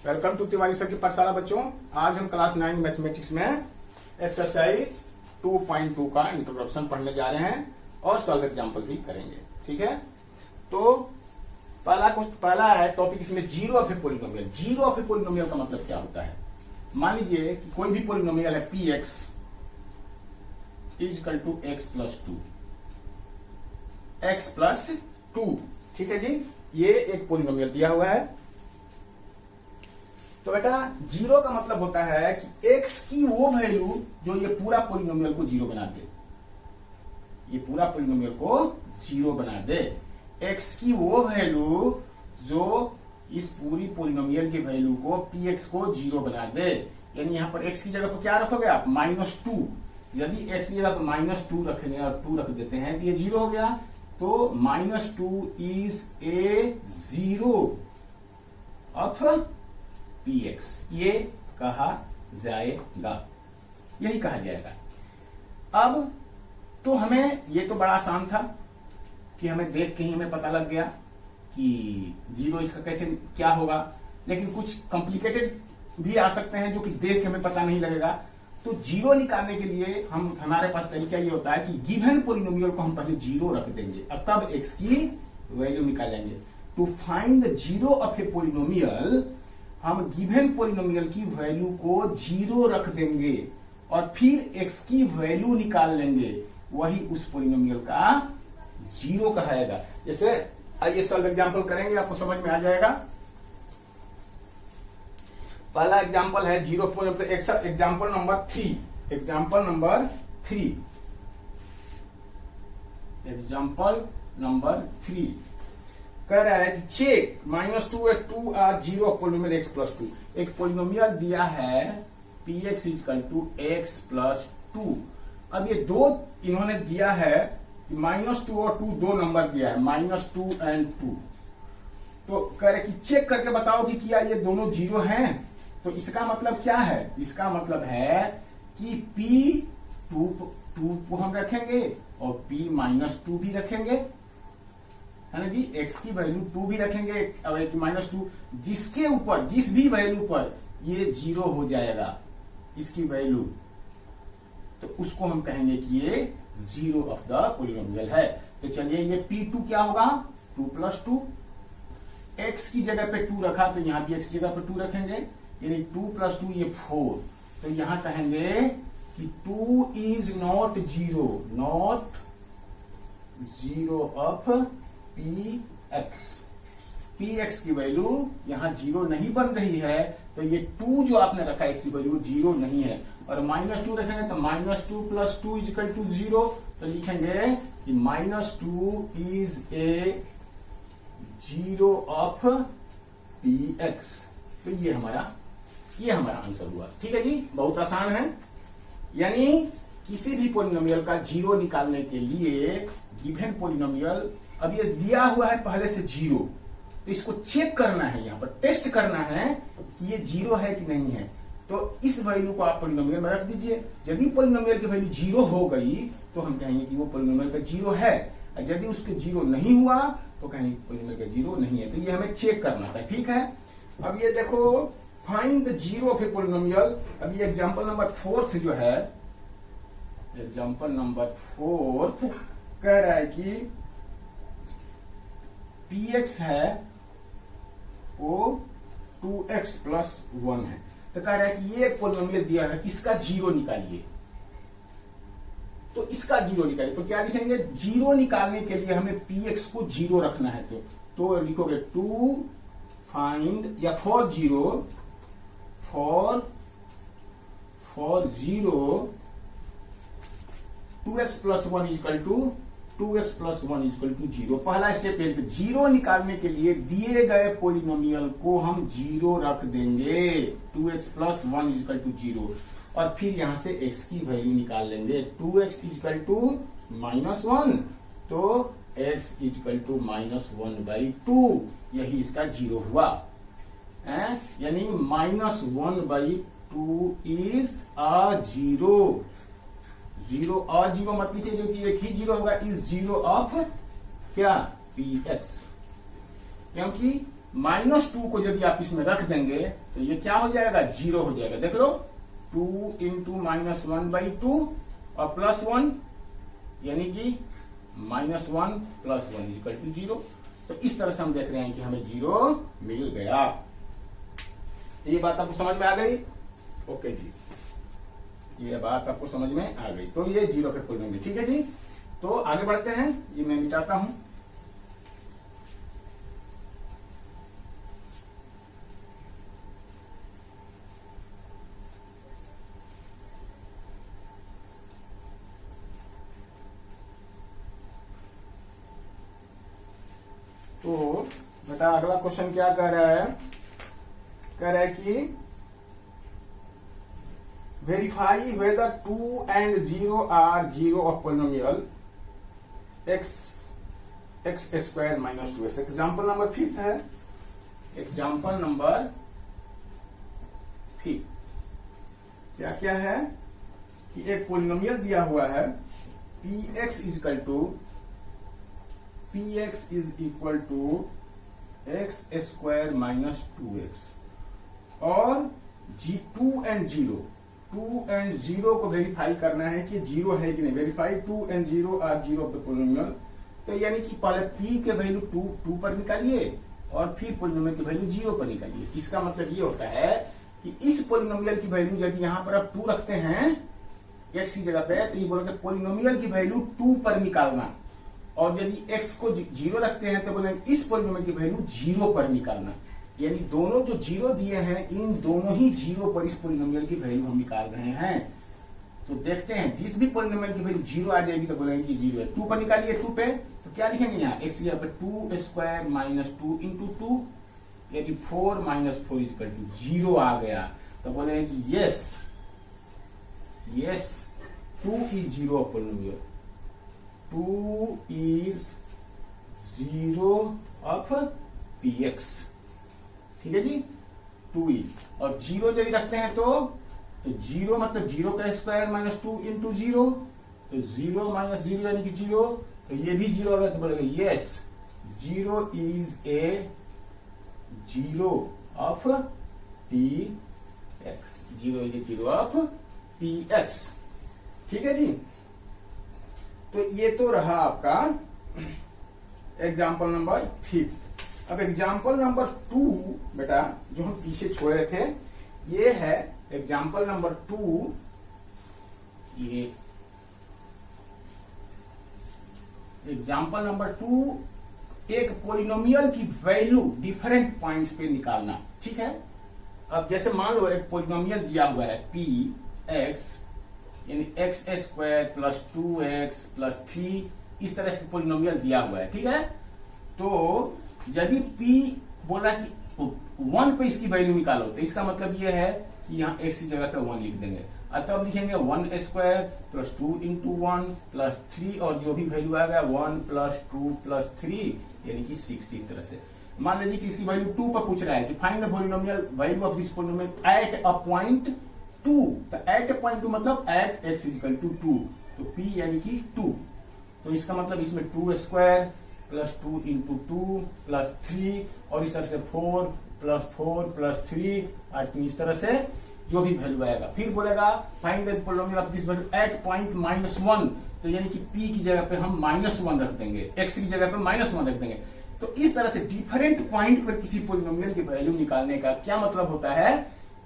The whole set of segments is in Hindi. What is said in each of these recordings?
वेलकम टू तिवारी सर की पाठशाला बच्चों। आज हम क्लास 9 मैथमेटिक्स में एक्सरसाइज 2.2 का इंट्रोडक्शन पढ़ने जा रहे हैं और सॉल्व एग्जाम्पल भी करेंगे। ठीक है, तो पहला है टॉपिक इसमें zero of a polynomial. Zero of a polynomial का मतलब क्या होता है? मान लीजिए कि कोई भी पोलिनोमियल है px is equal to x plus 2, x plus 2। ठीक है जी, ये एक पोलिनोमियल दिया हुआ है। तो बेटा जीरो का मतलब होता है कि x की वो वैल्यू जो ये पूरा पोलिनोमियल को जीरो बना दे, ये पूरा पोलिनोमियल को जीरो बना दे। x की वो वैल्यू जो इस पूरी पोलिनोमियल की वैल्यू को px को जीरो बना दे। यानी यहां पर x की जगह पर क्या रखोगे आप? -2। यदि x की जगह पर -2 रखेंगे और 2 रख देते हैं तो ये जीरो हो गया। तो -2 is a zero of px, ये कहा जाएगा, यही कहा जाएगा। अब तो हमें ये तो बड़ा आसान था कि हमें देख के ही हमें पता लग गया कि जीरो इसका कैसे क्या होगा, लेकिन कुछ कॉम्प्लिकेटेड भी आ सकते हैं जो कि देख के हमें पता नहीं लगेगा। तो जीरो निकालने के लिए हमारे पास तरीका ये होता है कि गिवन पोलिनोमियल को हम पहले जीरो रख देंगे और तब x की वैल्यू निकालेंगे। To find the zero of a polynomial, हम गिवन पोलिनोमियल की वैल्यू को जीरो रख देंगे और फिर x की वैल्यू निकाल लेंगे, वही उस पोलिनोमियल का जीरो कहाएगा। जैसे आइए सॉल्व एग्जांपल करेंगे, आपको समझ में आ जाएगा। पहला एग्जांपल है zero example number 3। Example number 3 कह रहा है कि चेक -2 और 2 are zero polynomial x plus 2। एक पोलिनोमियल दिया है px equal to x plus 2। अब ये दो इन्होंने दिया है कि -2 और 2 दो नंबर दिया है, -2 एंड 2। तो कह रहे कि चेक करके बताओ कि क्या ये दोनों जीरो हैं। तो इसका मतलब क्या है? इसका मतलब है कि p2 को हम रखेंगे और p-2 भी रखेंगे, है ना जी। x की वैल्यू 2 भी रखेंगे और -2, जिसके ऊपर जिस भी वैल्यू पर ये जीरो हो जाएगा इसकी वैल्यू, तो उसको हम कहेंगे कि ये जीरो ऑफ द पोलिनोमियल है। तो चलिए ये p2 क्या होगा? 2 प्लस 2। x की जगह पे 2 रखा तो यहां भी x की जगह पे 2 रखेंगे, यानी 2 प्लस 2 ये 4। तो यहां कहेंगे कि 2 is not zero of px। px की वैल्यू यहां जीरो नहीं बन रही है, तो ये 2 जो आपने रखा है इसकी वैल्यू जीरो नहीं है। और -2 रखेंगे तो -2 प्लस 2 इज इक्वल टू 0। तो लिखेंगे कि -2 is a zero of px। तो ये हमारा आंसर हुआ। ठीक है जी, बहुत आसान है। यानी किसी भी पोलिनोमियल का जीरो निकालने के लिए गिवन पोलिनोमियल, अब ये दिया हुआ है पहले से जीरो, तो इसको चेक करना है, यहां पर टेस्ट करना है कि ये जीरो है कि नहीं है। तो इस वैल्यू को आप पोलिनोमियल में रख दीजिए। यदि पोलिनोमियल की वैल्यू जीरो हो गई तो हम कहेंगे कि वो पोलिनोमियल का जीरो है, और यदि उसके जीरो नहीं हुआ तो कहेंगे पोलिनोमियल का जीरो नहीं है। तो ये हमें चेक करना था। ठीक है, अब ये देखो find the zero of a polynomial. अब ये एग्जांपल नंबर 4 जो है, एग्जांपल नंबर 4 कह रहा है कि px है वो 2x प्लस 1 है। तो कह रहा है कि ये एक पोलिनोमियल दिया है, इसका जीरो निकालिए। तो इसका जीरो निकालिए तो क्या लिखेंगे? जीरो निकालने के लिए हमें px को जीरो रखना है। तो लिखोगे टू फाइंड या for zero, for zero 2x plus 1 equal to 2x plus 1 equal to 0। पहला स्टेप है, जीरो निकालने के लिए दिए गए पोलिनोमियल को हम जीरो रख देंगे, 2x प्लस 1 इक्वल टू 0, और फिर यहां से x की वैल्यू निकाल लेंगे। 2x इक्वल टू -1, तो x इक्वल टू -1/2, यही इसका जीरो हुआ। यानी -1/2 इज अ जीरो। जीरो और जीरो मत लीजिए, जो कि एक ही जीरो होगा, इज जीरो ऑफ क्या? px। क्योंकि -2 को यदि आप इसमें रख देंगे तो ये क्या हो जाएगा, 0 हो जाएगा। देख लो 2 इंटू -1/2 और +1 यानी कि -1 + 1 = 0। तो इस तरह से हम देख रहे हैं कि हमें 0 मिल गया। ये बात आपको समझ में आ गई? ओके जी, ये बात आपको समझ में आ गई। तो ये 0 के पॉलिनोमियल, ठीक है जी। तो आगे बढ़ते हैं, ये मैं मिटाता हूं। तो बेटा अगला क्वेश्चन क्या कह रहा है, कह रहा है कि verify weather 2 and 0 are 0 of polynomial x² - 2x। Example number 5 है, एग्जाम्पल नंबर 5 क्या क्या है कि एक पोलिनोमियल दिया हुआ है px is equal to x² - 2x और 2 and 0 को वेरीफाई करना है कि 0 है कि नहीं। Verify 2 and 0 are 0 of the polynomial. तो यानी कि पहले p के वैल्यू 2 पर निकालिए और फिर पोलिनोमियल की वैल्यू 0 पर निकालिए। इसका मतलब ये होता है कि इस पोलिनोमियल की वैल्यू यदि यहां पर आप 2 रखते हैं x की जगह पे, तो ये बोलोगे पोलिनोमियल की वैल्यू 2 पर निकालना, और यदि x को 0 रखते हैं तो बोलेंगे इस पोलिनोमियल की वैल्यू 0 पर निकालना। यानी दोनों जो 0 दिए हैं, इन दोनों ही 0 पर इस पोलिनोमियल की वैल्यू हम निकाल रहे हैं। तो देखते हैं, जिस भी पोलिनोमियल की वैल्यू 0 आ जाएगी तो बोलेंगे कि 0 है। 2 पर निकालिए, 2 पे तो क्या लिखेंगे यहाँ x की जगह पे 2² - 2 इंटू 2, यानी 4 - 4 = 0 आ गया। तो बोलेंगे कि yes 2 is 0 of polynomial, 2 is 0 of px, ठीक है जी। 2 is और 0 यदि रखते हैं तो 0 मतलब 0 का स्क्वायर -2 इंटू 0, तो 0 - 0 यानी कि 0, तो ये भी 0 होगा। तो बोलेगा yes 0 is a 0 of px, 0 is a 0 of px, ठीक है जी। तो ये तो रहा आपका एग्जाम्पल नंबर 5। अब एग्जाम्पल नंबर 2 बेटा जो हम पीछे छोड़े थे, ये है एग्जाम्पल नंबर 2। ये एग्जाम्पल नंबर 2 एक पोलिनोमियल की वैल्यू डिफरेंट पॉइंट्स पे निकालना, ठीक है। अब जैसे मान लो एक पोलिनोमियल दिया हुआ है px यानी x² + 2x + 3, इस तरह से पोलिनोमियल दिया हुआ है, ठीक है। तो यदि p बोला कि 1 पे इसकी वैल्यू निकालो, तो इसका मतलब ये है कि यहाँ x की जगह पे 1 लिख देंगे, तब लिखेंगे 1² + 2 × 1 + 3 और जो भी वैल्यू आ गया 1 + 2 + 3 यानी कि 6। इस तरह से मान लीजिए कि इसकी वैल्यू 2 पर पूछ रहा है कि find the polynomial value of this polynomial at a point 2। तो एट अ पॉइंट 2 मतलब एट x = 2, तो p यानी कि 2। तो इसका मतलब इसमें 2² + 2 × 2 + 3 और इस तरह से 4 + 4 + 3 और इस तरह से जो भी वैल्यू आएगा। फिर बोलेगा find the polynomial of this value at point -1, तो यानी कि p की जगह पे हम -1 रख देंगे, x की जगह पे -1 रख देंगे। तो इस तरह से डिफरेंट पॉइंट पर किसी पोलिनोमियल की वैल्यू निकालने का क्या मतलब होता है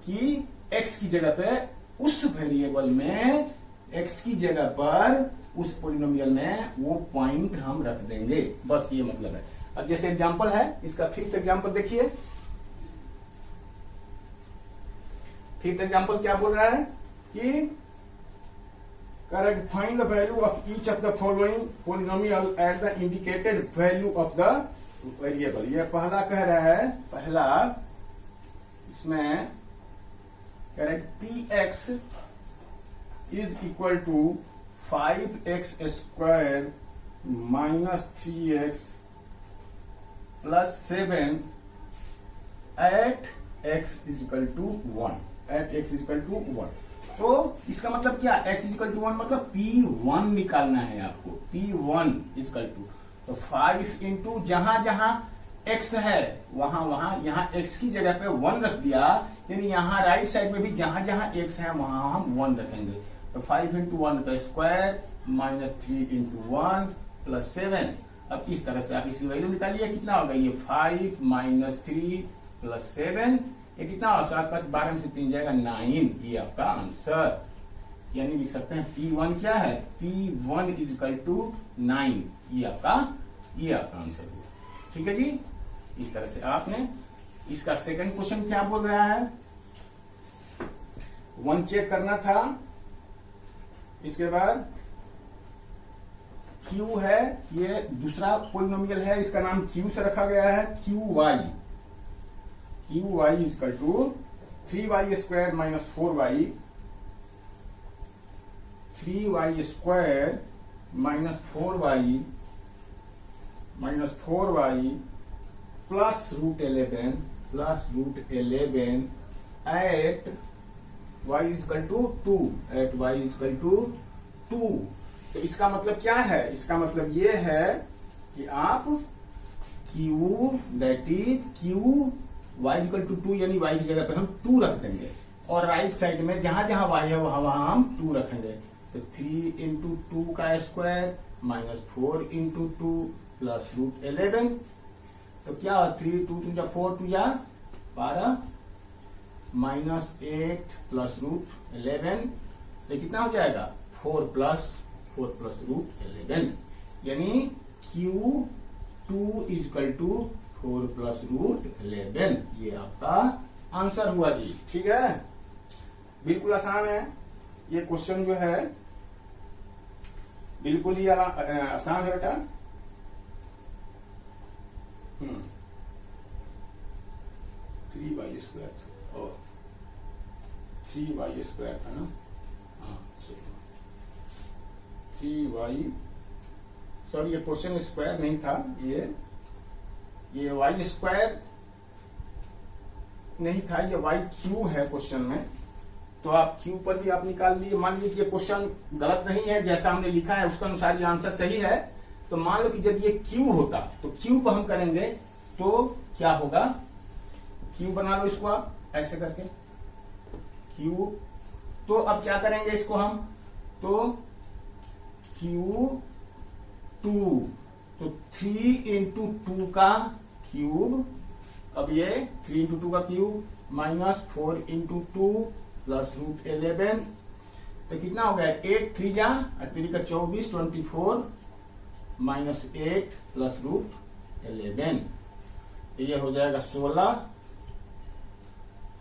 कि x की जगह पे उस वेरिएबल में, x की जगह पर उस पोलिनोमियल में वो पॉइंट हम रख देंगे, बस ये मतलब है। अब जैसे एग्जांपल है इसका 5th एग्जांपल देखिए। 5th एग्जांपल क्या बोल रहा है कि correct find the value of each of the following polynomial at the indicated value of the variable. ये पहला कह रहा है, पहला इसमें correct px is equal to 5x² - 3x + 7 at x = 1, at x = 1। तो इसका मतलब क्या, x = 1 मतलब p1 निकालना है आपको, p1 = तो 5 इंटू जहां जहां x है वहां यहाँ x की जगह पे 1 रख दिया, यानी यहाँ राइट साइड में भी जहां जहां x है वहां हम 1 रखेंगे। तो 5 इंटू 1 का स्क्वायर माइनस 3 इंटू 1 प्लस 7। अब इस तरह से आप इसकी वैल्यू निकालिए, कितना होगा ये 5 माइनस 3 प्लस 7, ये कितना होगा 7 5 12 में से 3 जाएगा 9, ये आपका आंसर। यानी लिख सकते हैं P1 क्या है, P1 इज इक्वल टू 9, ये आपका आंसर हुआ। ठीक है जी, इस तरह से आपने इसका सेकंड क्वेश्चन क्या बोल रहा है, 1 चेक करना था। इसके बाद Q है, ये दूसरा पोलिनोमियल है, इसका नाम Q से रखा गया है, QY is equal to 3y square minus 4y, 3y square minus 4y plus root 11 at y is equal to 2। तो इसका मतलब क्या है, इसका मतलब ये है कि आप Q that is Q y is equal to 2, यानी y की जगह पे हम 2 रख देंगे, और राइट साइड में जहां जहां y है वहां हम 2 रखेंगे। तो 3 इंटू 2 का square minus 4 into 2 plus root 11। तो क्या हुआ 3 2 2 जा 4 2 जा 12 माइनस 8 प्लस रूट 11, तो कितना हो जाएगा 4 प्लस रूट 11, यानी Q2 is equal to 4 plus root 11, ये आपका आंसर हुआ जी। ठीक है, बिल्कुल आसान है ये क्वेश्चन जो है, बिल्कुल ही आसान है बेटा। 3y स्क्वायर और 3y स्क्वायर था ना, हाँ 3y, सॉरी ये क्वेश्चन स्क्वायर नहीं था, ये y स्क्वायर नहीं था, ये y क्यू है क्वेश्चन में। तो आप Q पर भी आप निकाल लीजिए, मान लीजिए ये क्वेश्चन गलत नहीं है, जैसा हमने लिखा है उसके अनुसार ये आंसर सही है। तो मान लो कि यदि ये Q होता तो Q पर हम करेंगे तो क्या होगा, Q बना लो इसको आप ऐसे करके Q। तो अब क्या करेंगे इसको हम, तो Q2, तो 3 इंटू 2 का क्यूब, अब ये 3 इंटू 2 का cube minus 4 into 2 plus root 11, तो कितना हो गया 8 3 जा 3 का 24 24 माइनस 8 प्लस रूट 11, तो ये हो जाएगा 16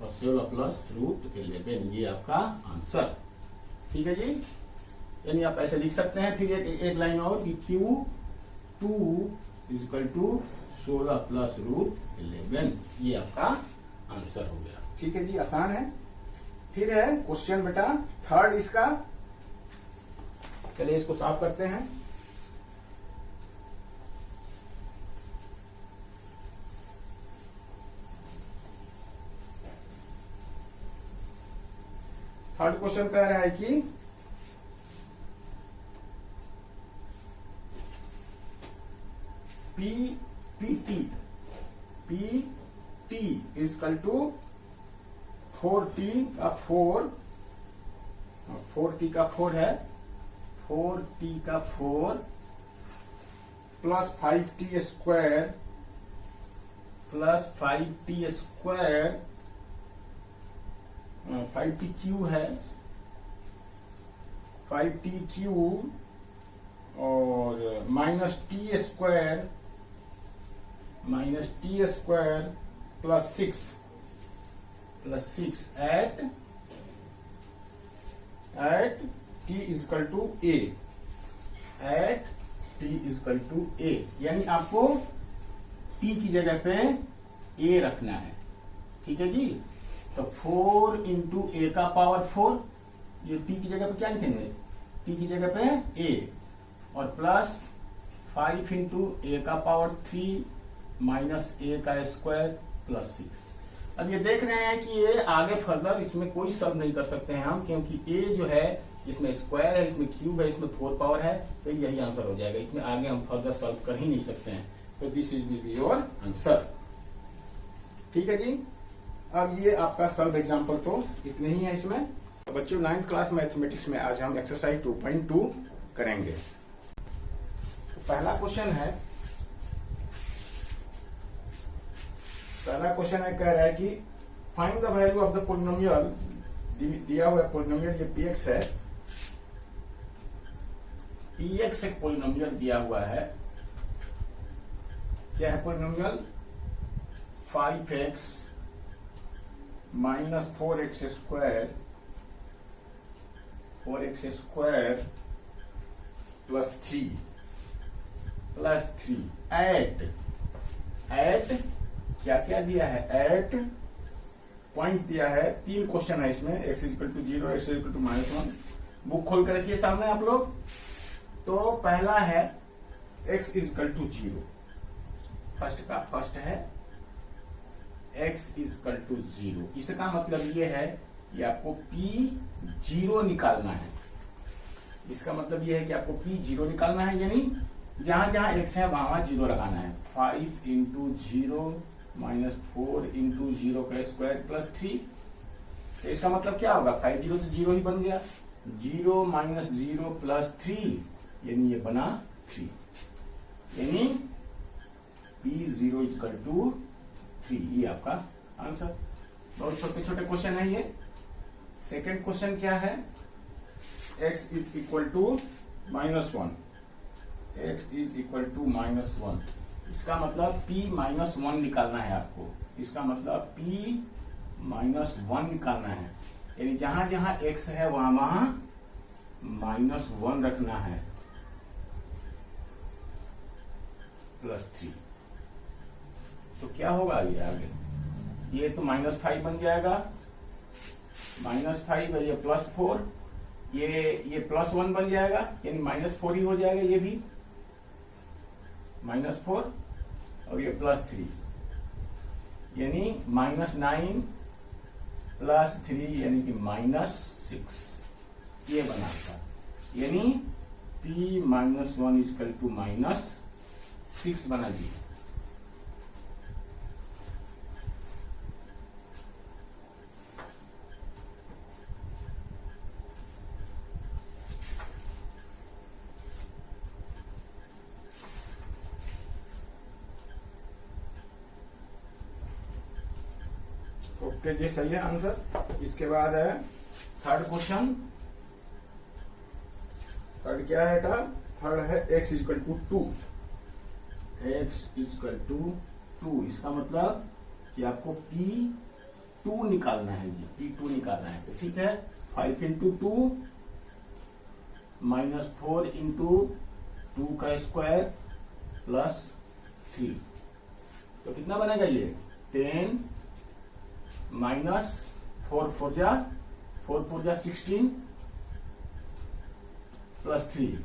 और 16 प्लस रूट 11, ये आपका आंसर। ठीक है जी, यानी आप ऐसे लिख सकते हैं। फिर एक लाइन और कि Q2 is equal to 16 plus root 11, ये आपका आंसर हो गया। ठीक है जी, आसान है। फिर है क्वेश्चन बेटा थर्ड इसका, चलिए इसको साफ करते हैं। थर्ड क्वेश्चन कह रहा है कि PT is equal to 4t का 4t का 4 है, 4t का 4 plus 5t square plus 5t square 5t cube है, 5t क्यूब और minus T square plus 6 at t is equal to a, at t is equal to a, यानी आपको t की जगह पे a रखना है। ठीक है जी, तो 4 इंटू ए का पावर 4, ये t की जगह पे क्या लिखेंगे, t की जगह पे a, और प्लस 5 इंटू ए का पावर 3 माइनस ए का स्क्वायर प्लस 6। अब ये देख रहे हैं कि ये आगे फर्दर इसमें कोई सॉल्व नहीं कर सकते हैं हम, क्योंकि a जो है इसमें स्क्वायर है, इसमें क्यूब है, इसमें 4 पावर है, तो यही आंसर हो जाएगा। इसमें आगे हम फर्दर सॉल्व कर ही नहीं सकते हैं। तो this is will be your answer. ठीक है जी। अब ये आपका सॉल्व एग्जांपल तो इतने ही है इसमें। तो बच्चों 9th क्लास मैथमेटिक्स में आज हम एक्सरसाइज 2.2 करेंगे। तो पहला क्वेश्चन कह रहा है कि find the value of the polynomial. दिया हुआ पोलिनोमियल ये px है। px एक पोलिनोमियल दिया हुआ है। क्या है polynomial? 5x minus 4x square plus 3 at क्या क्या दिया है? एट पॉइंट दिया है। 3 क्वेश्चन है इसमें। x equal to 0, x equal to -1। Book खोल कर रखिए सामने आप लोग। तो पहला है x इक्वल टू 0। फर्स्ट है x इक्वल टू 0। इसका मतलब ये है कि आपको P0 निकालना है। इसका मतलब ये है कि आपको P0 निकालना है, यानी जहां जहां x है वहां 0 लगाना है। 5 इंटू 0 माइनस 4 इंटू 0 का स्क्वायर प्लस 3। तो इसका मतलब क्या होगा? 5 0 से 0 ही बन गया। 0 माइनस 0 प्लस 3 यानी ये बना 3, यानी P0 इक्वल टू 3। ये आपका आंसर। बहुत छोटे छोटे क्वेश्चन है ये। सेकेंड क्वेश्चन क्या है? x is equal to -1। x is equal to -1। इसका मतलब P-1 निकालना है आपको। इसका मतलब P-1 निकालना है, यानी जहां जहां x है वहां -1 रखना है प्लस 3। तो क्या होगा ये आगे? ये तो -5 बन जाएगा। -5 है, ये +4, ये +1 बन जाएगा, यानी -4 ही हो जाएगा। ये भी -4 और ये +3, यानी -9 प्लस 3 यानी कि -6। ये बना था, यानी P-1 इक्वल टू -6 बना जी। ओके जी, सही है आंसर। इसके बाद है थर्ड क्वेश्चन। थर्ड क्या है बेटा? थर्ड है x equal to 2। x equal to 2। इसका मतलब कि आपको P2 निकालना है जी। P2 निकालना है। तो ठीक है, 5 इंटू 2 माइनस 4 इंटू 2 का स्क्वायर प्लस 3। तो कितना बनेगा ये? 10 माइनस 4 4 जा 16 प्लस 3,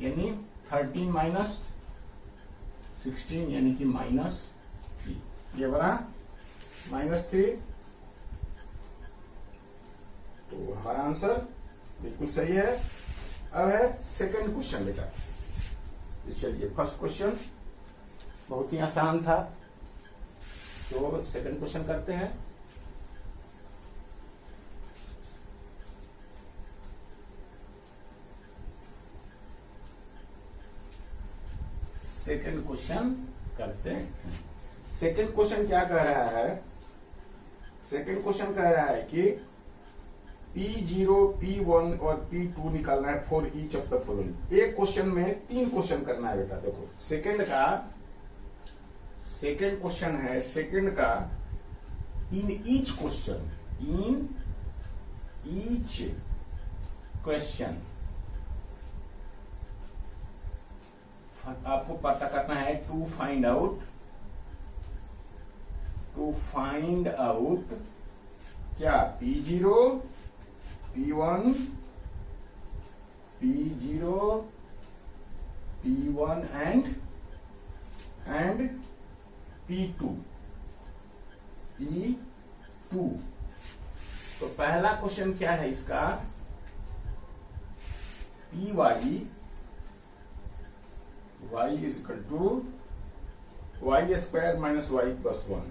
यानी 13 माइनस 16 यानी कि -3। ये बना -3। तो हमारा आंसर बिल्कुल सही है। अब है सेकंड क्वेश्चन बेटा। चलिए, फर्स्ट क्वेश्चन बहुत ही आसान था, तो सेकंड क्वेश्चन करते हैं। सेकंड क्वेश्चन करते हैं। सेकंड क्वेश्चन क्या कह रहा है? सेकंड क्वेश्चन कह रहा है कि P0, P1 और P2 निकालना है for each of the following. एक क्वेश्चन में 3 क्वेश्चन करना है बेटा। देखो, सेकंड क्वेश्चन है। सेकंड का इन ईच क्वेश्चन आपको पता करना है टू फाइंड आउट क्या? P0, P1, P1 and P2। तो पहला क्वेश्चन क्या है इसका? P वाली y is equal to y square minus y plus one,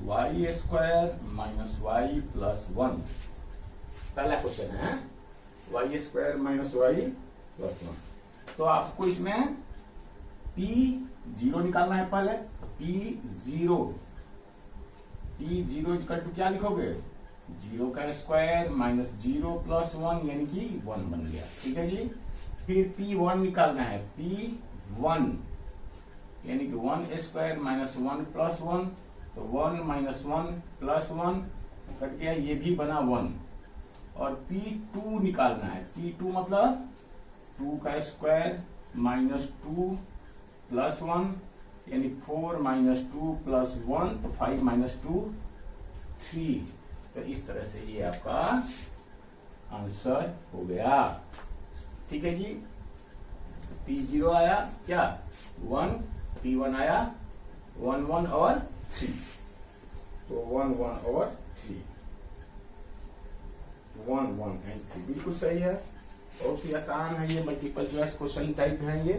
y square minus y plus one, पहला क्वेश्चन है y square minus y plus one. तो आपको इसमें P जीरो निकालना है पहले, P जीरो इक्वल टू क्या लिखोगे, जीरो का square minus zero plus one यानी कि वन बन गया, ठीक है जी। फिर P1 निकालना है, P1 यानी कि one square minus one plus one, तो one minus one plus one कट गया, ये भी बना वन। और P2 निकालना है, P2 मतलब टू का square minus two plus one यानी four minus two plus one, तो फाइव माइनस टू थ्री। तो इस तरह से ये आपका आंसर हो गया, ठीक है जी। P0 आया क्या, वन, P1 आया वन वन और थ्री, तो वन वन और three, one one and three, बिल्कुल सही है। बहुत ही आसान है ये, मल्टीपल चॉइस क्वेश्चन टाइप है ये,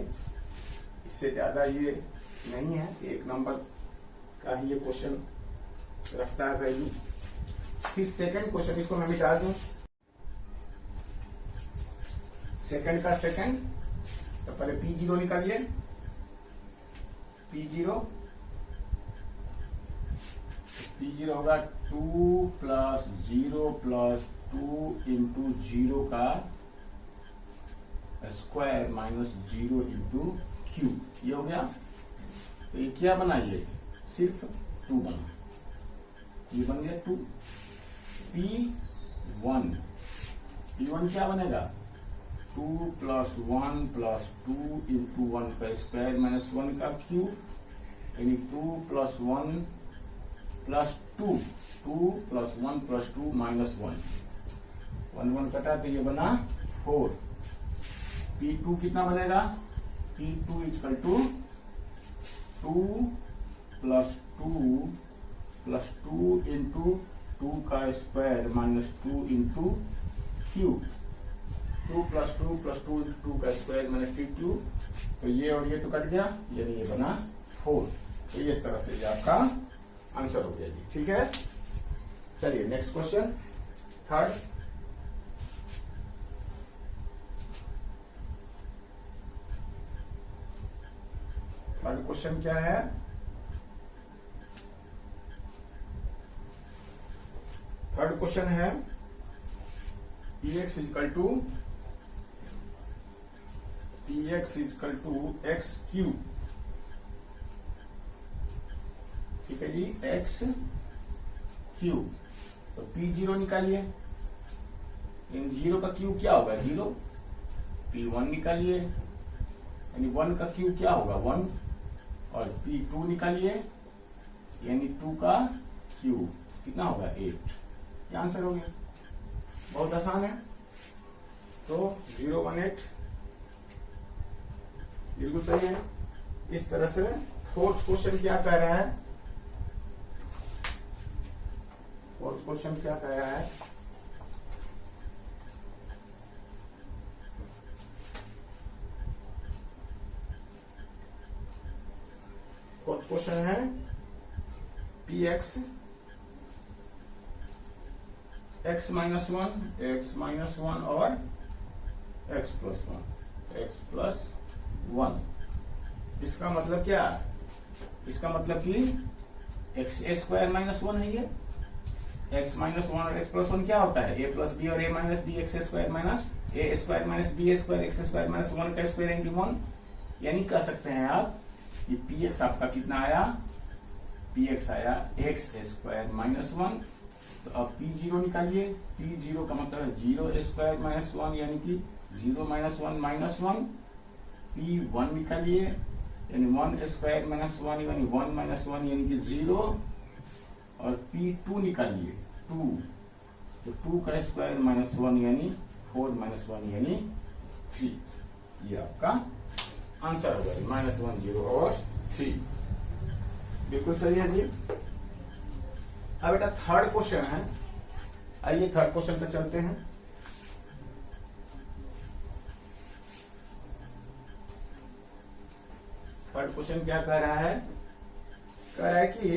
इससे ज्यादा ये नहीं है, एक नंबर का ही ये क्वेश्चन रखता है वैल्यू। फिर सेकंड क्वेश्चन, इसको मैं मिटा दूं, सेकंड का सेकंड, तो पहले P0 निकालिए, P0 होगा two plus zero plus two into zero का square minus zero into q, ये हो गया। तो ये क्या बना, ये सिर्फ टू बना, ये बन गया टू। P1 क्या बनेगा, two plus one plus two into one का स्क्वायर माइनस वन का क्यूब, यानी two plus one plus two, two plus one plus two minus one, one one कटा तो ये बना फोर। P2 कितना बनेगा, P2 equal to two plus two into two का square minus two into cube, two plus two into two का स्क्वायर माइनस टू क्यूब, तो ये और ये तो कट गया, यानी ये बना फोर। तो इस तरह से ये आपका आंसर हो गया जी, ठीक है। चलिए नेक्स्ट क्वेश्चन, थर्ड क्वेश्चन क्या है, थर्ड क्वेश्चन है px is equal to x cube, ठीक है जी, एक्स क्यूब। तो P0 निकालिए, इन जीरो का क्यूब क्या होगा, जीरो। P1 निकालिए, यानी वन का क्यूब क्या होगा, वन। और P2 निकालिए, यानी टू का क्यूब कितना होगा, 8। ये आंसर हो गया, बहुत आसान है। तो 018 बिल्कुल सही है। इस तरह से फोर्थ क्वेश्चन क्या कह रहा है, फोर्थ क्वेश्चन क्या कह रहा है, फोर्थ क्वेश्चन है Px x माइनस वन और x प्लस वन। इसका मतलब क्या, इसका मतलब कि x a square minus one है ये, x माइनस वन और x प्लस वन क्या होता है, a प्लस बी और a minus b x square minus a square minus b square x square minus one का स्क्वायर इंटू वन। यानी कह सकते हैं आप कि px आपका कितना आया, px आया एक्स स्क्वायर माइनस वन। तो अब P0 निकालिए, P0 का मतलब है जीरो स्क्वायर माइनस वन, यानी कि zero minus one minus one. P1 निकालिए, यानी वन स्क्वायर माइनस वन यानी वन माइनस वन यानी कि जीरो। और P2 निकालिए, टू, तो टू का स्क्वायर माइनस वन यानी फोर माइनस वन यानी थ्री। ये आपका आंसर होगा, माइनस वन, जीरो और थ्री, बिल्कुल सही है जी। अब बेटा थर्ड क्वेश्चन है, आइए थर्ड क्वेश्चन पे चलते हैं। क्वेश्चन क्या कह रहा है? कह रहा है कि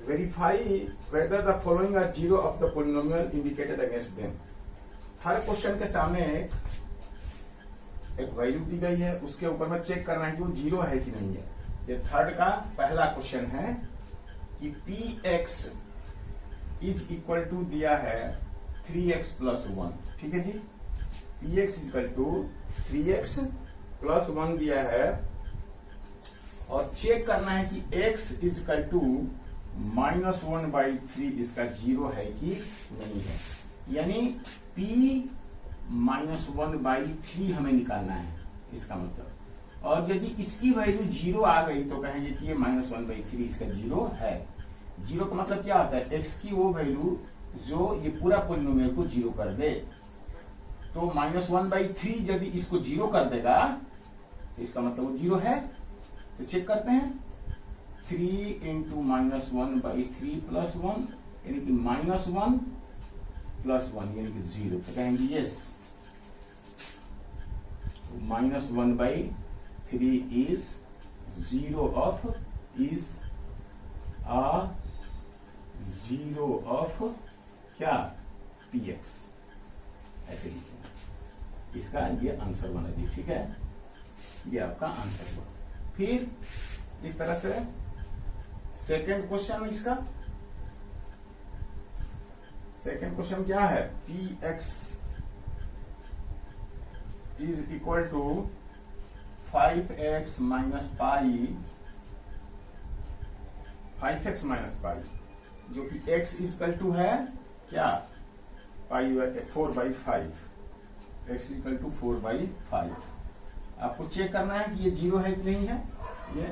verify whether the following are zero of the polynomial indicated against them. हर क्वेश्चन के सामने एक वैल्यू दी गई है, उसके ऊपर में चेक करना है कि वो जीरो है कि नहीं है। ये थर्ड का पहला क्वेश्चन है कि P x is equal to दिया है 3x प्लस 1, ठीक है जी। P x is equal to 3x plus 1 दिया है और चेक करना है कि x इज इक्वल टू -1/3 इसका जीरो है कि नहीं है। यानी p -1/3 हमें निकालना है, इसका मतलब। और यदि इसकी वैल्यू जीरो आ गई तो कहेंगे कि ये -1/3 इसका जीरो है। जीरो का मतलब क्या होता है? x की वो वैल्यू जो ये पूरा पोलिनोमियल को जीरो कर दे। तो -1/3 यदि इसको जीरो कर देगा तो इसका मतलब वो जीरो है। तो चेक करते हैं, 3 इंटू -1/3 प्लस 1 यानी कि -1 प्लस 1 यानी कि 0। तो कहेंगे यस, -1/3 इज जीरो ऑफ क्या? px, ऐसे लिखेंगे। इसका ये आंसर बना जी, ठीक है। ये आपका आंसर हुआ। फिर इस तरह से सेकंड क्वेश्चन, इसका सेकंड क्वेश्चन क्या है? px is equal to 5x minus pi, जो कि x इज इक्वल टू है क्या? Pi 4/5, x equal to 4/5। आपको चेक करना है कि ये जीरो है कि नहीं है। ये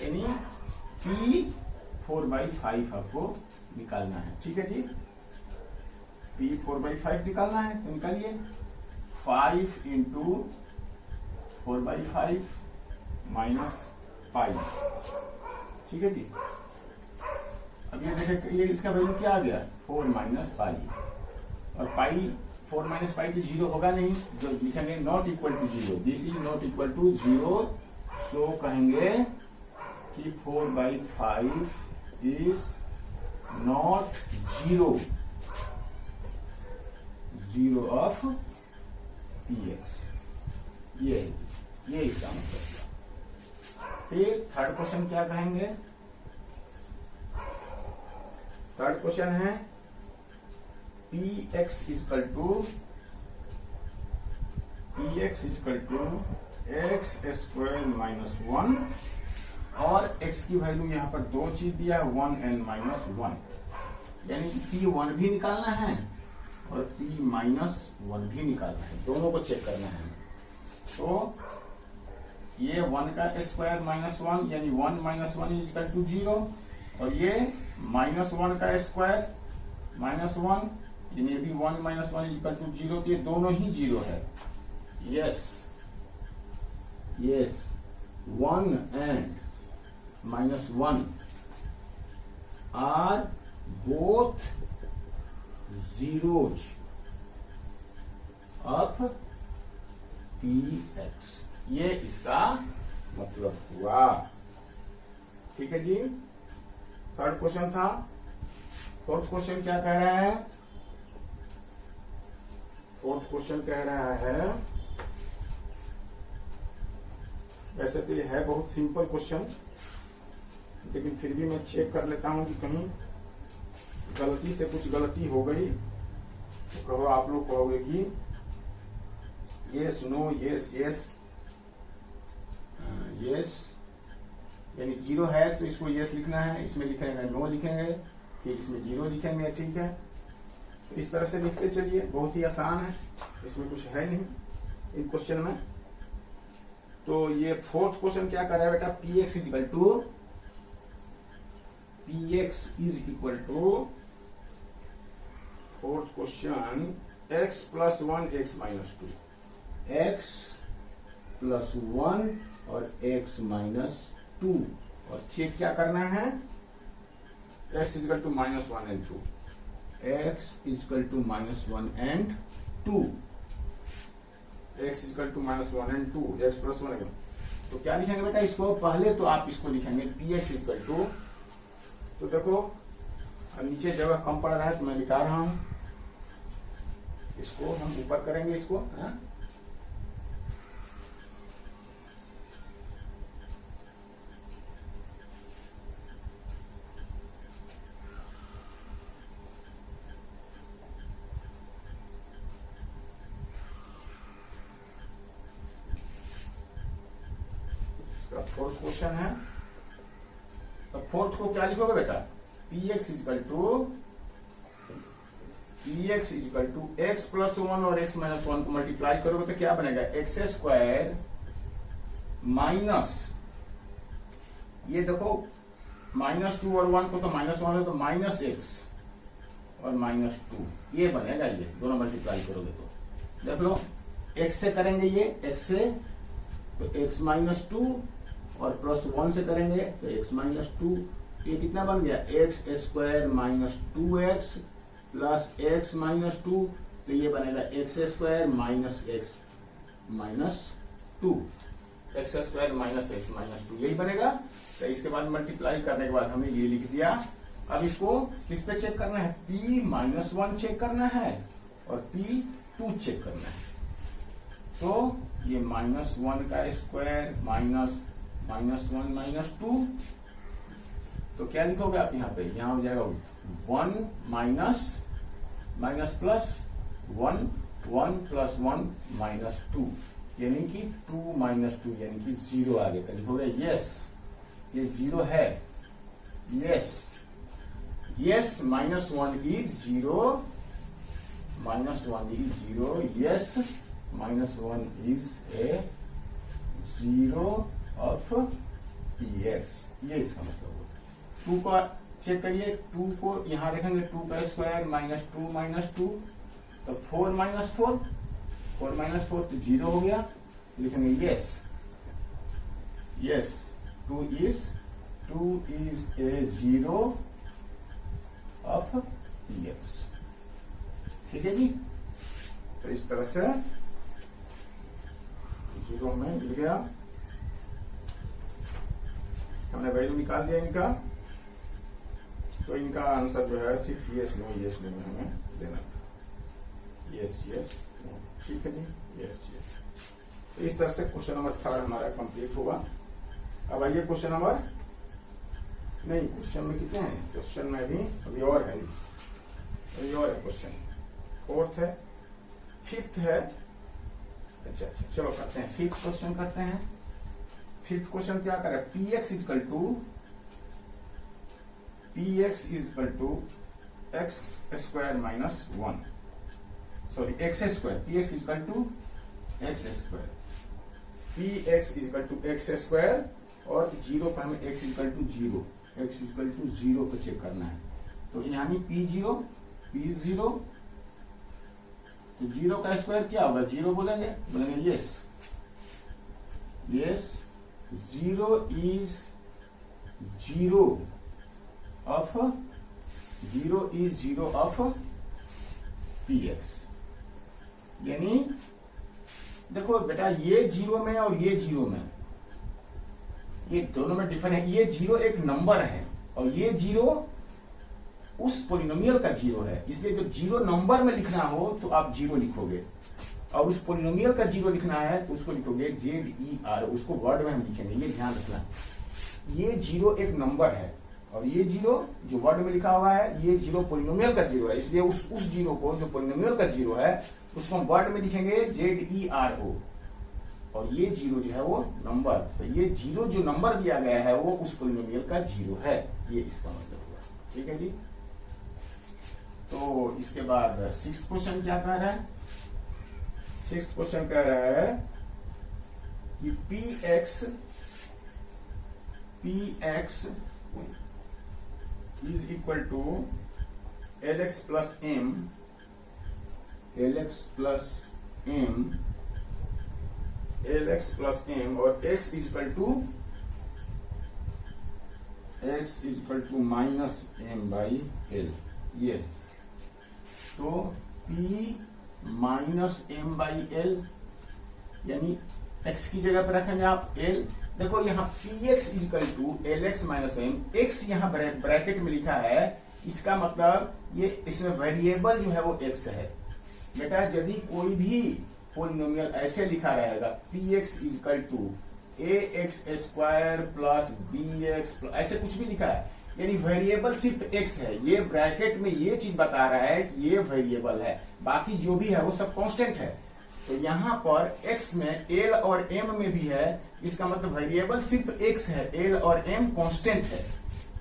यानी p 4/5 आपको निकालना है, ठीक है जी। p 4/5 निकालना है तो निकालिए। 5 इंटू 4/5 माइनस पाई, ठीक है जी। अब ये देखें, ये इसका वैल्यू क्या आ गया? 4 माइनस पाई। और पाई 4 माइनस पाई तो जीरो होगा नहीं, जो लिखेंगे not equal to zero. This is not equal to zero, so कहेंगे कि 4/5 is not zero of px। ये इसका मतलब। फिर थर्ड क्वेश्चन क्या कहेंगे? थर्ड क्वेश्चन है px equal to x² minus 1 और x की वैल्यू यहाँ पर दो चीज दिया है, 1 and -1, यानी p1 भी निकालना है और p-1 भी निकालना है। दोनों को चेक करना है। तो ये 1 का स्क्वायर -1 यानी 1 - 1 इज इक्वल टू 0, और ये -1 का स्क्वायर -1 यानी ये भी 1 - 1 इज इक्वल टू 0। तो ये दोनों ही 0 है। Yes 1 and -1 are both zeros of px। ये इसका मतलब हुआ, ठीक है जी। थर्ड क्वेश्चन था। फोर्थ क्वेश्चन क्या कह रहा है? फोर्थ क्वेश्चन कह रहा है, वैसे तो ये है बहुत सिंपल क्वेश्चन, लेकिन फिर भी मैं चेक कर लेता हूं कि कहीं गलती से कुछ गलती हो गई तो कहो, आप लोग कहोगे कि यस नो यस यानी 0 है तो इसको यस लिखना है, इसमें लिखेंगे नो लिखेंगे, फिर इसमें 0 लिखेंगे, ठीक है। तो इस तरह से लिखते चलिए, बहुत ही आसान है, इसमें कुछ है नहीं इन क्वेश्चन में। तो ये फोर्थ क्वेश्चन क्या कर रहा है बेटा? px is equal to fourth question x plus 1 x minus 2, x plus 1 और x माइनस 2, और चेक क्या करना है? x is equal to -1 and 2, x is equal to -1 and 2, x is equal to -1 and 2, x plus 1। तो क्या लिखेंगे बेटा इसको? पहले तो आप इसको लिखेंगे पी एक्स इक्वल टू, तो देखो अब नीचे जगह कम पड़ रहा है तो मैं लिखा रहा हूं, इसको हम ऊपर करेंगे इसको, है? फोर्थ क्वेश्चन है, तो फोर्थ को क्या लिखोगे बेटा? P x is equal to x plus one और एक्स माइनस वन को मल्टीप्लाई करोगे तो क्या बनेगा? एक्स स्क्वायर माइनस, ये देखो माइनस टू और वन को तो माइनस वन है तो माइनस एक्स और माइनस टू, ये बनेगा। ये दोनों मल्टीप्लाई करोगे तो देख लो, एक्स से करेंगे ये, एक्स से तो एक्स माइनस टू और प्लस वन से करेंगे तो एक्स माइनस टू, ये कितना बन गया? X square minus to x plus x minus two, तो ये बनेगा x square minus x minus two, x square minus x minus two, यही बनेगा। तो इसके बाद मल्टीप्लाई करने के बाद हमें ये लिख दिया। अब इसको किस पे चेक करना है? पी माइनस वन चेक करना है और पी टू चेक करना है। तो ये माइनस वन का square minus minus one minus two, तो क्या लिखोगे आप यहाँ पे? यहाँ हो जाएगा one minus minus plus one, one plus one minus two, यानी कि टू माइनस टू यानी कि जीरो आ गया। तो लिखोगे यस ये जीरो है, yes yes minus one is zero, minus one is zero, yes minus one is a zero of P x, ये इसका मतलब होगा। टू का चेक करिए, टू को यहां रखेंगे, टू का स्क्वायर माइनस टू, तो four minus four, four minus four तो जीरो हो गया, लिखेंगे yes yes two is a zero of P x. ठीक है जी, तो इस तरह से जीरो में मिल गया, हमने वैल्यू निकाल दिया इनका। तो इनका आंसर जो है सिर्फ यस नो में हमें देना था, यस यस नो। ठीक है जी, यस यस। तो इस तरह से क्वेश्चन नंबर थर्ड हमारा कंप्लीट होगा। अब आइए क्वेश्चन नंबर, नहीं क्वेश्चन में कितने हैं? क्वेश्चन में भी अभी और है, अभी और है क्वेश्चन, फोर्थ है, फिफ्थ है। अच्छा चलो करते हैं फिफ्थ क्वेश्चन करते हैं। फिफ्थ क्वेश्चन क्या कर रहा है? P x is equal to x square minus one, sorry x square, P x is equal to x square, P x is equal to x square और जीरो पर हमें x is equal to zero, x is equal to zero को चेक करना है। तो यानी पी जीरो, तो जीरो का स्क्वायर क्या होगा? जीरो बोलेंगे yes yes zero is zero of P x. यानी देखो बेटा, ये जीरो में और ये जीरो में, ये दोनों में डिफरेंस है। ये जीरो एक नंबर है और ये जीरो उस पोलिनोमियल का जीरो है, इसलिए जब जीरो नंबर में लिखना हो तो आप जीरो लिखोगे, और उस पोलिनोमियल का जीरो लिखना है तो उसको लिखोगे ZER, उसको वर्ड में हम लिखेंगे, ये ध्यान रखना। ये जीरो एक नंबर है और ये जीरो जो वर्ड में लिखा हुआ है, ये जीरो पोलिनोमियल का जीरो है, इसलिए उस जीरो को जो पोलिनोमियल का जीरो है उसको हम वर्ड में लिखेंगे ZERO, और ये जीरो जो है वो नंबर, तो ये जीरो जो नंबर दिया गया है वो उस पोलिनोमियल का जीरो है, ये इसका मतलब हुआ। ठीक है जी, तो इसके बाद सिक्स्थ क्वेश्चन क्या कह रहा है? सिक्स्थ क्वेश्चन कह रहा है कि P x is equal to LX plus M, LX plus M और X is equal to minus M by L। ये तो P minus M by L, यानी X की जगह पर रखेंगे आप L देखो यहाँ P x is equal to L x minus M, x यहाँ ब्रैकेट में लिखा है, इसका मतलब ये इसमें वेरिएबल जो है वो एक्स है। बेटा यदि कोई भी पोलिनोमियल ऐसे लिखा रहेगा P x is equal to a x square plus b x, ऐसे कुछ भी लिखा है, यानी वेरिएबल सिर्फ एक्स है, ये ब्रैकेट में ये चीज बता रहा है कि ये वेरिएबल है, बाकी जो भी है वो सब कांस्टेंट है। तो यहाँ पर x में l और m में भी है, इसका मतलब वेरिएबल सिर्फ x है, l और m कांस्टेंट है।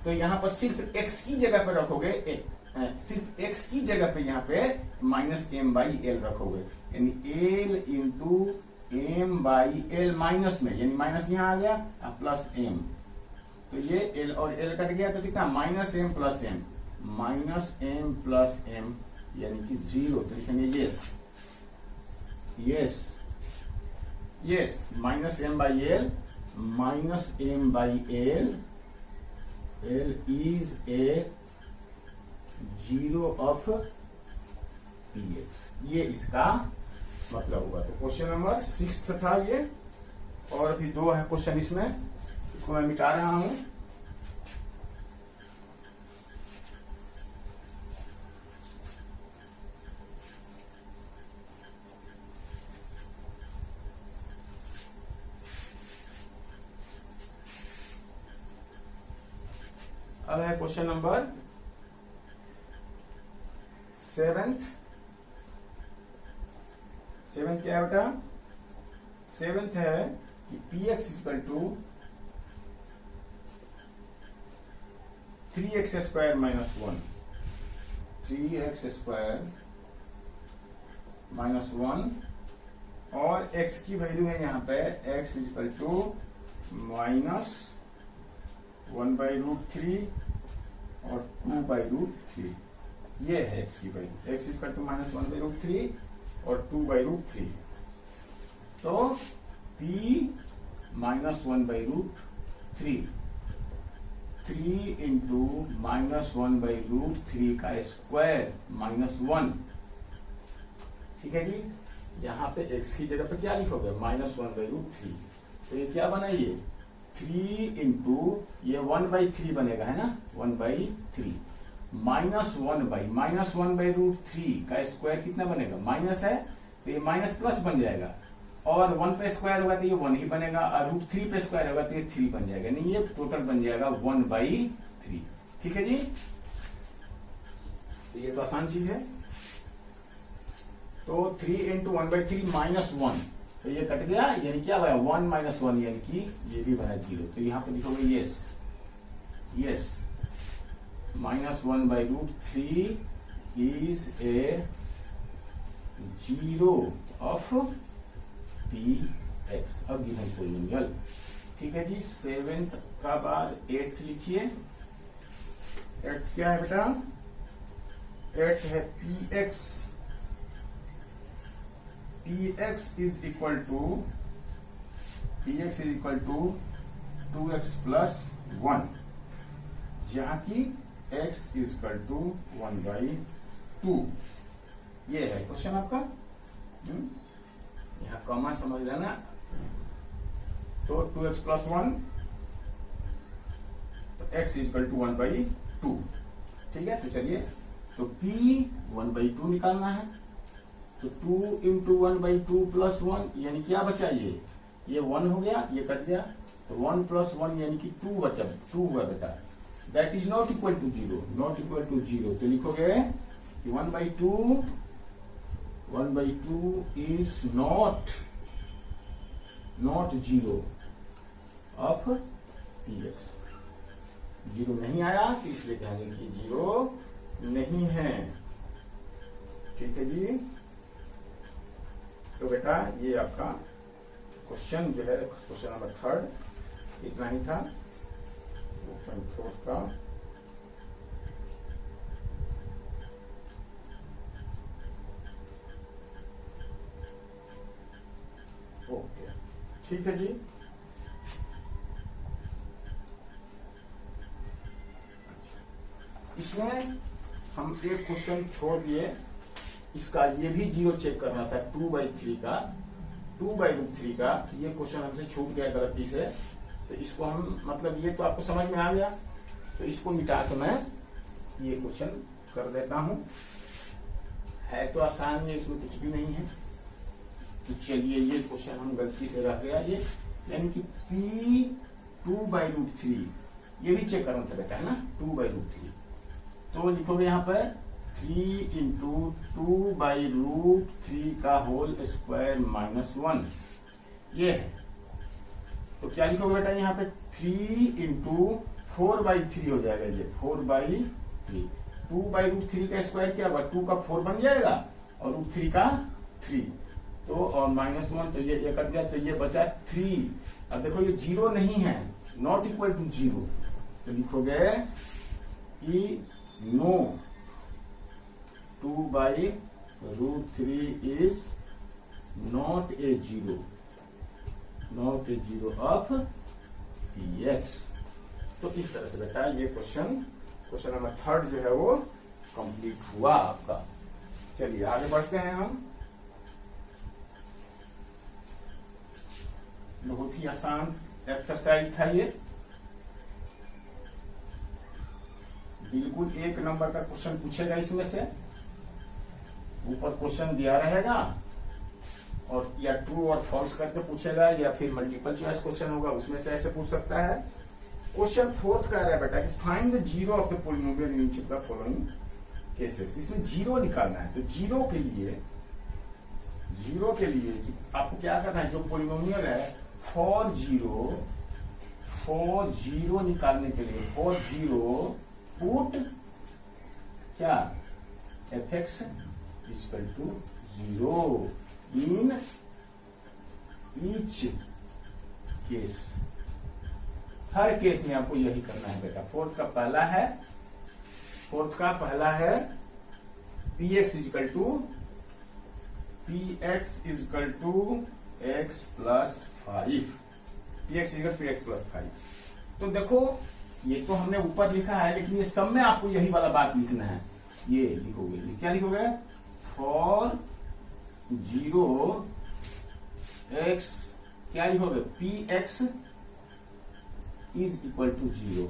तो यहाँ पर सिर्फ x की जगह पे रखोगे सिर्फ x की जगह पे यहाँ पे माइनस m बाई एल रखोगे, यानी l into m by L minus में, यानी माइनस यहाँ आ गया प्लस m, तो ये l और l कट गया तो कितना minus m plus m, minus m plus m यानी कि 0। तो लिखेंगे yes yes yes minus m by L, minus m by L, L is a zero of px, ये इसका मतलब होगा। तो क्वेश्चन नंबर 6 था ये, और अभी 2 है क्वेश्चन इसमें, इसको मैं मिटा रहा हूं। अब है क्वेश्चन नंबर 7। क्या है बेटा? 7 है कि P x equal to 3x square minus 1, 3x square minus 1, और x की वैल्यू है यहाँ पे x equal to minus 1 by root 3 और 2 बाई रूट 3, ये है x की value, x equal to minus 1 by root 3 और 2 बाई रूट 3। तो p minus 1 by root 3 minus माइनस 1 बाई रूट 3 का स्क्वायर माइनस 1, ठीक है जी। यहाँ पे x की जगह पे क्या लिखोगे माइनस 1 बाई रूट 3, तो ये क्या बना, ये 3 इंटू ये 1 बाई 3 बनेगा, है ना, 1 बाई 3 माइनस 1 बाई रूट 3 का स्क्वायर कितना बनेगा, माइनस है तो ये माइनस प्लस बन जाएगा, और 1 पे स्क्वायर होगा तो ये 1 ही बनेगा, और रूट 3 पे स्क्वायर होगा तो ये 3 बन जाएगा, नहीं ये टोटल बन जाएगा 1 बाई 3, ठीक है जी। तो ये तो आसान चीज है। तो 3 इंटू 1 बाई 3 माइनस 1, तो ये कट गया, यानी क्या बना 1 माइनस 1, यानी कि ये भी बना 0। तो यहाँ पे लिखोगे yes yes minus 1 by root 3 is a 0 of P x, अब गिवन पोलिनोमियल, ठीक है जी। 7th का बाद 8th लिखिए। 8th क्या है बेटा? 8th है P x, px is equal to 2x plus 1, जहां की x is equal to 1 by 2, ये है क्वेश्चन आपका। यहाँ कॉमा समझ लेना। तो 2x plus 1, तो x is equal to 1 by 2, ठीक है। तो चलिए, तो p 1 by 2 निकालना है, तो 2 इंटू 1 बाई 2 प्लस 1, यानी क्या बचा, ये 1 हो गया, ये कट गया, तो 1 प्लस 1 यानी कि 2 बचा, 2 हुआ बेटा। That is not equal to 0, not equal to 0, तो लिखोगे कि 1 बाई 2 is not 0 of P x, 0 नहीं आया, तो इसलिए कहेंगे कि 0 नहीं है, ठीक है जी। तो बेटा ये आपका क्वेश्चन जो है, क्वेश्चन नंबर 3 इतना ही था 4 का। ओके, ठीक है जी। इसमें हम एक क्वेश्चन छोड़ दिए, इसका ये भी 0 चेक करना था, 2 बाई 3 का, 2 बाई रूट 3 का, ये क्वेश्चन हमसे छूट गया गलती से, तो इसको हम मतलब ये तो आपको समझ में आ गया। तो इसको मिटा के मैं ये क्वेश्चन कर देता हूं। है तो आसान है, इसमें कुछ भी नहीं है। तो चलिए ये क्वेश्चन हम गलती से रह गया ये, यानी कि P2/√3, ये भी चेक करना था बेटा, है ना, 2/√3। तो लिखोगे यहाँ पर 3 × 2/√3 का होल स्क्वायर -1, ये है। तो क्या लिखोगे बेटा यहाँ पे 3 × 4/3 हो जाएगा, ये 4/3। 2/√3 का स्क्वायर क्या होगा, 2 का 4 बन जाएगा और √3 का 3, तो और -1, तो ये कट गया, तो ये बचा 3। अब देखो ये 0 नहीं है, नॉट इक्वल टू 0, तो लिखोगे कि no 2/√3 is not a 0, not a 0 of px। तो इस तरह से बेटा ये क्वेश्चन नंबर 3 जो है वो कंप्लीट हुआ आपका। चलिए आगे बढ़ते हैं हम। बहुत ही आसान एक्सरसाइज था ये, बिल्कुल 1 नंबर का क्वेश्चन पूछेगा इसमें से। ऊपर क्वेश्चन दिया रहेगा और या ट्रू और फॉल्स करके पूछेगा, या फिर मल्टीपल चॉइस क्वेश्चन होगा, उसमें से ऐसे पूछ सकता है। क्वेश्चन 4 कह रहा है बेटा कि find the zero of the polynomial in each of the following cases. इसमें जीरो निकालना है। तो जीरो के लिए कि आपको क्या करना है, जो पॉलिनोमियल है फॉर जीरो निकालने के लिए, फॉर जीरो पुट क्या fx equal to 0 in each case. हर केस में आपको यही करना है बेटा। फोर्थ का पहला है px equal to x plus 5, px equal to x plus 5। तो देखो ये तो हमने ऊपर लिखा है, लेकिन ये सब में आपको यही वाला बात लिखना है। ये लिखोगे, क्या लिखोगे, फॉर 0 x, क्या लिखोगे, px is equal to 0,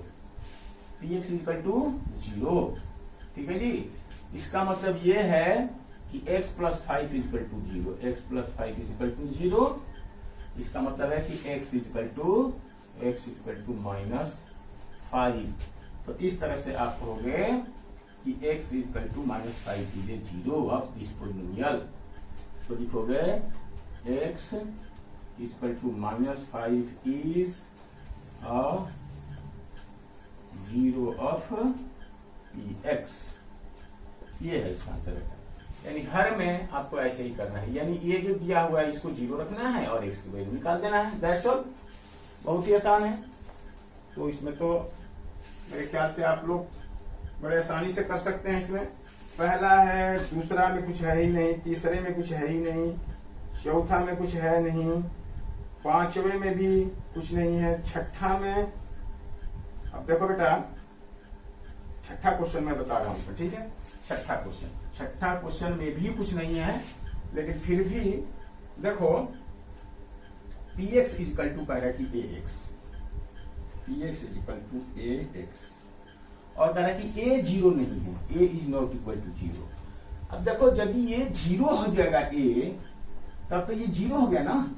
px is equal to 0। ठीक है जी। इसका मतलब ये है कि x plus 5 is equal to 0, x plus 5 is equal to 0। इसका मतलब है कि x इज इक्वल टू -5। तो इस तरह से आप कहोगे कि x is equal to -5 is a 0 of this polynomial. तो लिखोगे x is equal to -5 is a 0 of px। ये है इसका आंसर। यानी हर में आपको ऐसे ही करना है, यानी ये जो दिया हुआ है इसको 0 रखना है और x की वैल्यू निकाल देना है। That's all. बहुत ही आसान है। तो इसमें तो मेरे ख्याल से आप लोग बड़े आसानी से कर सकते हैं। इसमें पहला है, दूसरा में कुछ है ही नहीं, तीसरे में कुछ है ही नहीं, चौथा में कुछ है नहीं, पांचवे में भी कुछ नहीं है, छठा में, अब देखो बेटा छठा क्वेश्चन मैं बता रहा हूं, ठीक है। छठा क्वेश्चन में भी कुछ नहीं है, लेकिन फिर भी देखो px इक्वल टू कह रहा है कि ax, px equal to ax, और कह रहा है कि a 0 नहीं है, a is not equal to 0। अब देखो जब ये 0 हो जाएगा a, तब तो ये 0 हो गया ना,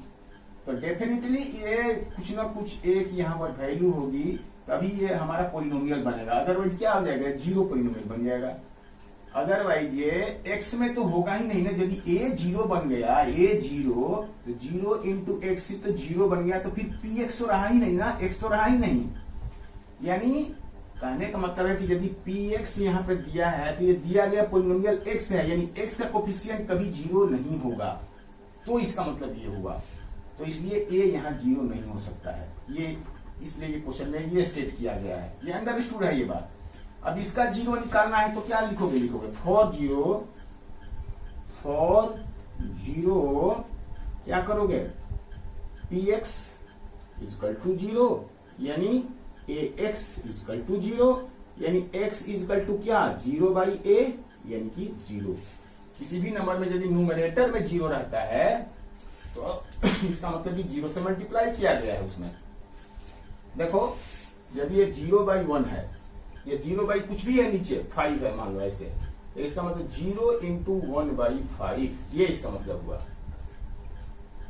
तो डेफिनेटली ये कुछ ना कुछ एक यहाँ पर वैल्यू होगी, तभी ये हमारा पॉलिनोमियल बनेगा। अदरवाइज क्या हो जाएगा, 0 पॉलिनोमियल बन जाएगा। अदरवाइज ये x में तो होगा ही नहीं ना। यदि a 0 बन गया, a 0, तो 0 इंटू एक्स तो 0 बन गया, तो फिर px तो रहा ही नहीं ना, x तो रहा ही नहीं। यानी कहने का मतलब है कि यदि px यहाँ पे दिया है, तो ये दिया गया पॉलिनोमियल x है, यानी x का कोफिशिएंट कभी 0 नहीं होगा। तो इसका मतलब ये हुआ, तो इसलिए a यहाँ 0 नहीं हो सकता है। ये इसलिए ये क्वेश्चन में ये स्टेट किया गया है, ये अंडरस्टूड है ये बात। अब इसका 0 निकालना है तो क्या लिखोगे, फॉर जीरो क्या करोगे, px इक्वल टू 0, यानी ax इक्वल टू 0, यानी x इक्वल टू क्या, 0/a, यानी कि 0। किसी भी नंबर में यदि न्यूमरेटर में 0 रहता है तो इसका मतलब कि 0 से मल्टीप्लाई किया गया है उसमें। देखो यदि ये 0/1 है, ये 0 कुछ भी है, नीचे 5 है मान लो ऐसे, तो इसका मतलब 0 × 1/5, ये इसका मतलब हुआ।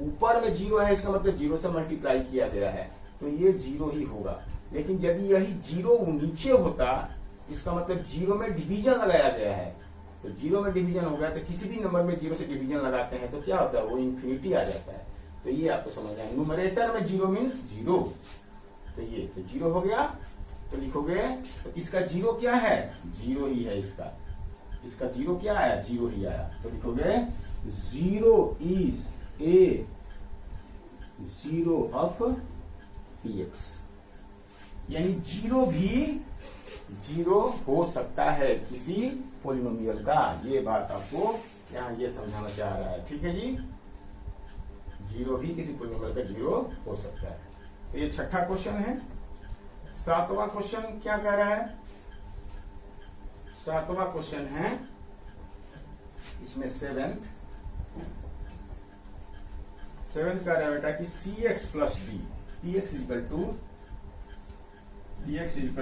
ऊपर में 0 है, इसका मतलब 0 से मल्टीप्लाई किया गया है, तो ये 0 ही होगा। लेकिन यदि यही 0 नीचे होता, इसका मतलब 0 में डिवीजन लगाया गया है, तो 0 में डिवीजन हो गया, तो किसी भी नंबर में 0 से डिवीजन लगाते हैं तो क्या होता है, वो इंफिनिटी आ जाता है। तो ये आपको समझना है, न्यूमरेटर में 0 मीन्स 0, तो ये तो 0 हो गया। तो लिखोगे, तो इसका 0 क्या है, 0 ही है, इसका 0 क्या आया, 0 ही आया। तो लिखोगे 0 इज ए 0 ऑफ px, यानी 0 भी 0 हो सकता है किसी पोलिनोमियल का। ये बात आपको यहाँ ये समझाना चाह रहा है, ठीक है जी। 0 भी किसी पोलिनोमियल का 0 हो सकता है। तो ये छठा क्वेश्चन है। सातवां क्वेश्चन क्या कह रहा है, सातवां क्वेश्चन है इसमें सेवेंथ कह रहा है बेटा कि cx plus d, px equal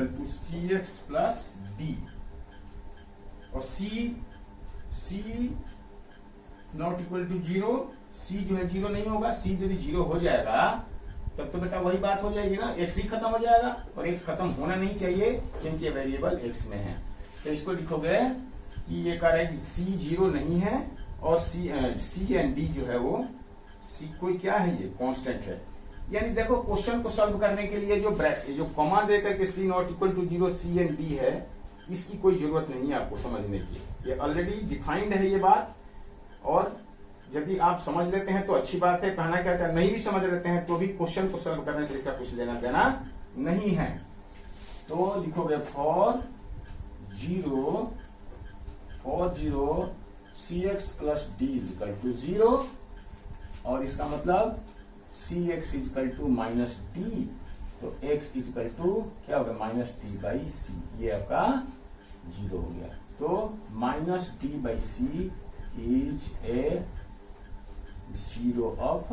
to cx plus d, और c not equal to 0, c जो है 0 नहीं होगा। c यदि 0 हो जाएगा तब तो बेटा वही बात हो जाएगी ना, x ही खत्म हो जाएगा, और x खत्म होना नहीं चाहिए क्योंकि वेरिएबल x में है। तो इसको लिखोगे कि ये कह रहा है कि c 0 नहीं है, और c एंड d जो है वो c कोई क्या है, ये कांस्टेंट है। यानी देखो क्वेश्चन को सॉल्व करने के लिए जो कॉमा देकर के c not equal to 0 c and d है, इसकी कोई जरूरत नहीं है आपको समझने की, ये ऑलरेडी डिफाइंड है ये बात। और यदि आप समझ लेते हैं तो अच्छी बात है, कहना क्या चाहते, नहीं भी समझ लेते हैं तो भी क्वेश्चन को सॉल्व करने से इसका कुछ लेना देना नहीं है। तो लिखोगे for 0 cx plus d equal to 0, और इसका मतलब cx equal to minus d, तो x इक्वल टू क्या होगा, माइनस d/c, ये आपका 0 हो गया। तो minus d/c is a 0 of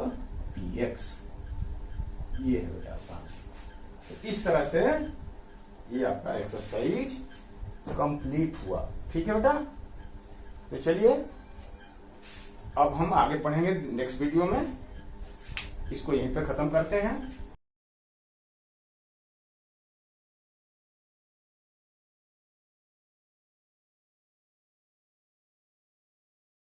px, ये है बेटा आपका। तो इस तरह से ये आपका एक्सरसाइज कंप्लीट हुआ, ठीक है बेटा। तो चलिए अब हम आगे पढ़ेंगे नेक्स्ट वीडियो में, इसको यहीं पे खत्म करते हैं।